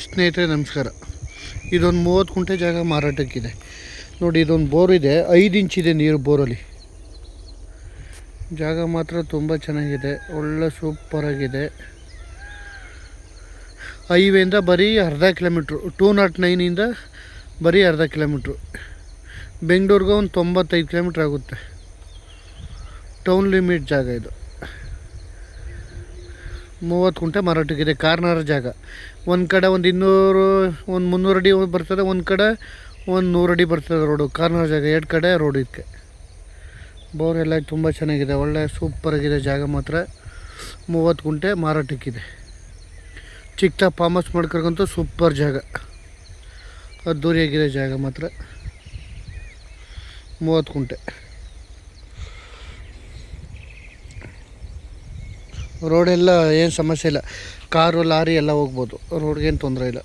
ಸ್ನೇಹಿತರೆ ನಮಸ್ಕಾರ. ಇದೊಂದು 30 ಕುಂಟೆ ಜಾಗ ಮಾರಾಟಕ್ಕಿದೆ ನೋಡಿ. ಇದೊಂದು ಬೋರ್ ಇದೆ, 5 ಇಂಚಿದೆ ನೀರು ಬೋರಲ್ಲಿ. ಜಾಗ ಮಾತ್ರ ತುಂಬ ಚೆನ್ನಾಗಿದೆ, ಒಳ್ಳೆ ಸೂಪರಾಗಿದೆ. ಹೈವೇಯಿಂದ ಬರೀ ಅರ್ಧ ಕಿಲೋಮೀಟ್ರು, 209ಇಂದ ಬರೀ ಅರ್ಧ ಕಿಲೋಮೀಟ್ರು. ಬೆಂಗಳೂರಿಗೆ ಒಂದು 95 ಕಿಲೋಮೀಟ್ರ್ ಆಗುತ್ತೆ. ಟೌನ್ ಲಿಮಿಟ್ ಜಾಗ ಇದು. 30 ಕುಂಟೆ ಮಾರಾಟಕ್ಕಿದೆ. ಕಾರ್ನರ್ ಜಾಗ. ಒಂದು ಕಡೆ ಒಂದು 200 ಒಂದು 300 ಅಡಿ ಬರ್ತದೆ, ಒಂದು ಕಡೆ ಒಂದು 100 ಅಡಿ ಬರ್ತದೆ ರೋಡು. ಕಾರ್ನರ್ ಜಾಗ, 2 ಕಡೆ ರೋಡ್ ಇದಕ್ಕೆ. ಬೋರ್ ಎಲ್ಲ ತುಂಬ ಚೆನ್ನಾಗಿದೆ, ಒಳ್ಳೆ ಸೂಪರಾಗಿದೆ ಜಾಗ ಮಾತ್ರ. 30 ಕುಂಟೆ ಮಾರಾಟಕ್ಕಿದೆ. ಚಿಕ್ಕ ಫಾರ್ಮ್ ಹೌಸ್ ಮಾಡ್ಕೊಳಕ್ಕಂತೂ ಸೂಪರ್ ಜಾಗ, ಅದ್ದೂರಿಯಾಗಿದೆ ಜಾಗ ಮಾತ್ರ. 30 ಕುಂಟೆ. ರೋಡೆಲ್ಲ ಏನು ಸಮಸ್ಯೆ ಇಲ್ಲ, ಕಾರು ಲಾರಿ ಎಲ್ಲ ಹೋಗ್ಬೋದು, ರೋಡ್ಗೇನು ತೊಂದರೆ ಇಲ್ಲ.